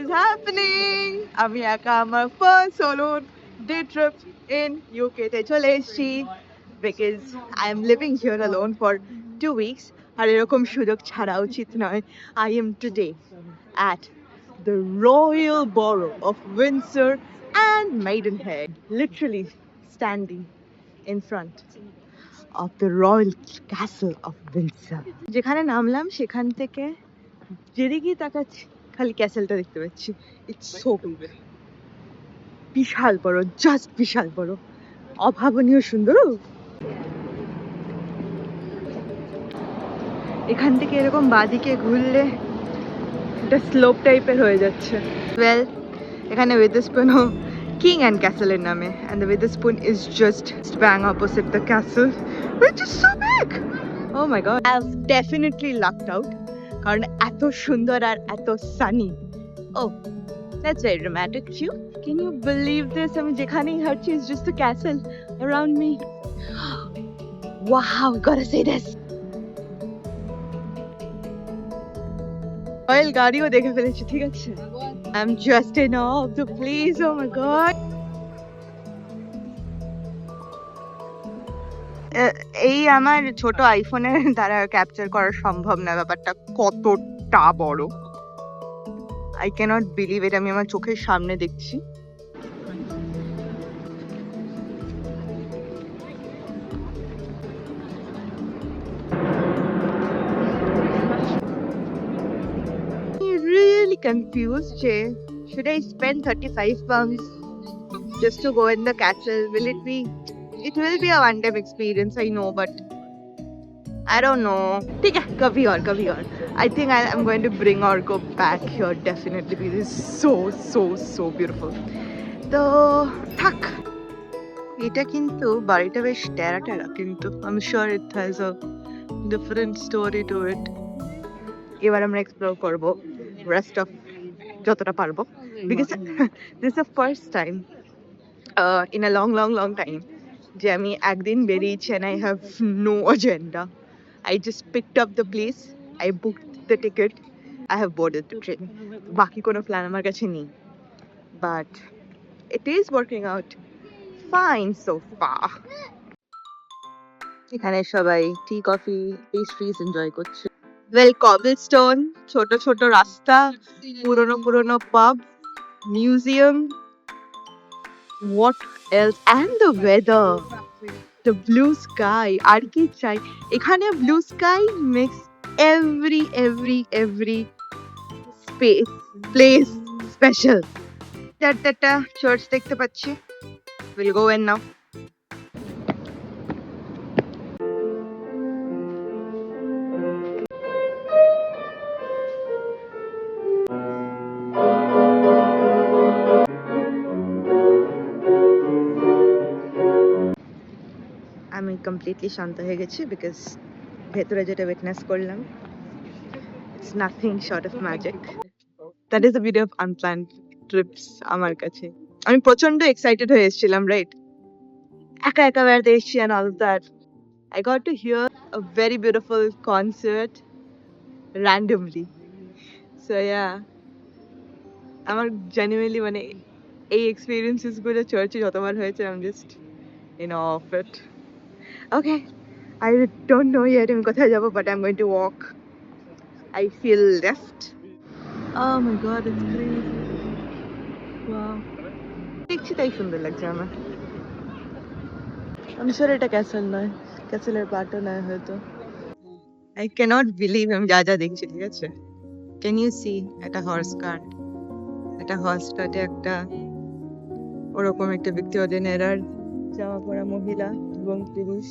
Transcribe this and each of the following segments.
is happening? আমি একা আমার first solo day trip in UK তে চলে এসেছি because I am living here alone for 2 weeks আর এরকম সুযোগ ছাড়া উচিত নয়. I am today at the Royal Borough of Windsor and Maidenhead, literally standing in front of the Royal Castle of Windsor. যেখানে নামলাম সেখান থেকে যেদিকেই তাকাচ্ছি খালি ক্যাসেলটা দেখতে পাচ্ছি. ইটস সো বিগ, বিশাল বড়, জাস্ট বিশাল বড়, অভাবনীয় সুন্দর. এখান থেকে এরকম বাঁদিকে ঘুরলে একটা স্লোপ টাইপের হয়ে যাচ্ছে. ওয়েল, এখানে উইদারস্পুনও কিং অ্যান্ড ক্যাসেলের নামে, and the Witherspoon is just bang opposite the castle, which is so big. Oh my god, I've definitely lucked out কারণ এত সুন্দর আর এত Sunny. Oh, that's very dramatic view. Can you believe this? আমি যেখানেই হাঁটছি is just a castle around me. Wow, gotta say this. Royal গাড়িও দেখে ফেলেছি, ঠিক আছে? I'm just in awe of the place. Oh my god. এই আমার ছোট আইফোনের দ্বারা ক্যাপচার করা সম্ভব না, ব্যাপারটা কতটা বড়. I cannot believe it. আমি আমার চোখের সামনে দেখছি. Really confused. Should I spend 35 pounds just to go in the castle? Will it be? It will be a one-time experience, I know, but I don't know. ठीक है, कभी और. I think I'm going to bring Orko back here definitely because it's so beautiful. তো থাক, এটা কিন্তু বাড়িটা বেশ টেরা কিন্তু I'm sure it has a different story to it. এবার আমরা এক্সপ্লোর করব rest of যতটা পারবো because this is the first time in a long time যে আমি একদিন বেরিয়েছি and I have no agenda. I just picked up the place, I booked the ticket, I have boarded the train. বাকি কোনো plan আমার কাছে নেই, but it is working out fine so far. এখানে সবাই টি কফি পেস্ট্রিজ এনজয় করছে. Well, cobblestone, ছোট ছোট রাস্তা, পুরনো পাব, museum, what else, and the weather, the blue sky. আর কি চাই? এখানে blue sky makes every place special. একটা চার্চ দেখতে পাচ্ছি. We'll go in now. আমি কমপ্লিটলি শান্ত হয়ে গেছি বিকজ ভেতরে যেটা উইটনেস করলাম, it's nothing short of magic. That is the beauty of unplanned TRIPS আমার কাছে. আমি প্রচন্ড এক্সাইটেড হয়ে এসেছিলাম, রাইট? একা বেড়াতে এসেছি and all of that. I got to hear a very beautiful concert randomly. So yeah, আমার genuinely মানে এই এক্সপিরিয়েন্সেস গুলো চার্চে যতবার হয়েছে I'm just in awe of it. Okay, I don't know yet আমি কোথায় যাবো, but I'm going to walk. I feel left. Oh my god, it's crazy. Wow. দেখছি তাই সুন্দর লাগছে আমার. আমি sure এটা ক্যাসেল নয়, ক্যাসেলের পার্টও নয় হয়তো. I cannot believe আমি যা দেখছি, ঠিক আছে? Can you see একটা হর্স কার্ট? একটা হর্স কার্টে একটা ওরকম একটা ভিক্টোরিয়ান এরার জামা পরা মহিলা এবং পুরুষ.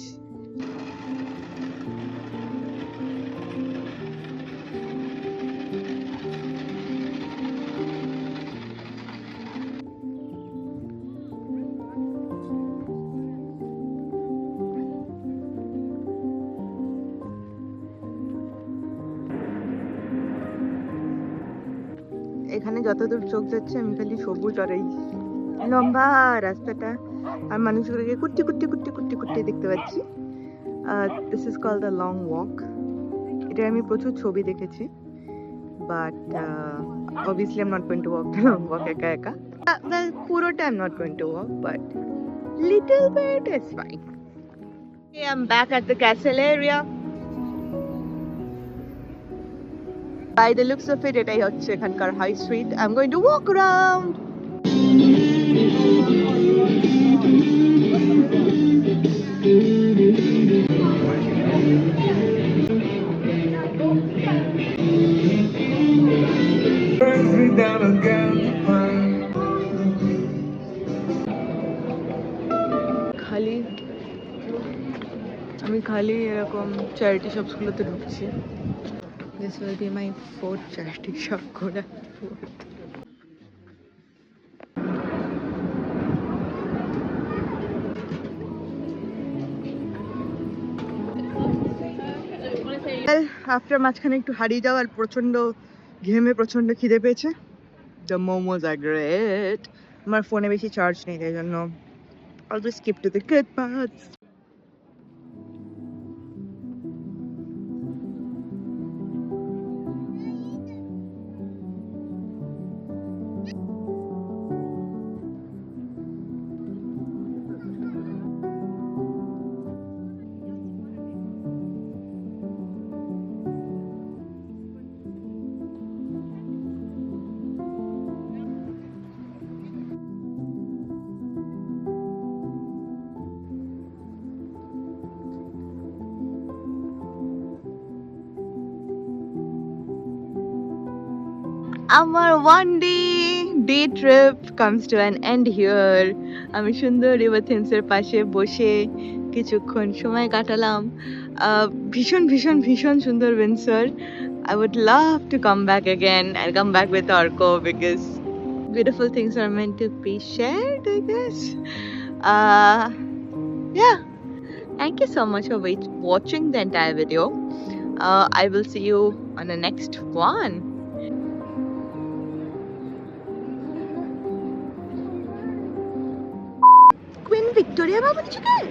এখানে যতদূর চোখ যাচ্ছে আমি খালি সবুজ আর এই লম্বা রাস্তাটা আর মানুষগুলোকে কুট্টি দেখতে পাচ্ছি. This is called the long walk. এটা আমি প্রচুর ছবি দেখেছি, but obviously I'm not going to walk eka eka. Well, purota I'm not going to walk, but little bit is fine. Okay, I'm back at the castle area. By the looks of it, এটাই হচ্ছে এখানকার high street. I'm going to walk around. Brings me down again to find আমি খালি এরকম charity শপসগুলোতে ঢুকছি. This will be my fourth charity shop ঘোরা. After মাঝখানে একটু হারিয়ে যাওয়ার প্রচন্ড ঘেমে প্রচন্ড খিদে পেয়েছে. The momos are great. আমার ফোনে বেশি চার্জ নেই তাই জন্য I'll just skip to the good parts. আমার one day trip comes to an end here. আমি সুন্দর রিভার থিমসের পাশে বসে কিছুক্ষণ সময় কাটালাম. ভীষণ ভীষণ ভীষণ সুন্দর Windsor. I would love to come back again and come back with Arco because beautiful things are meant to be shared, I guess. Yeah. Thank you so much for watching the entire video. I will see you on the next one. Queen Victoria Baba Chicken.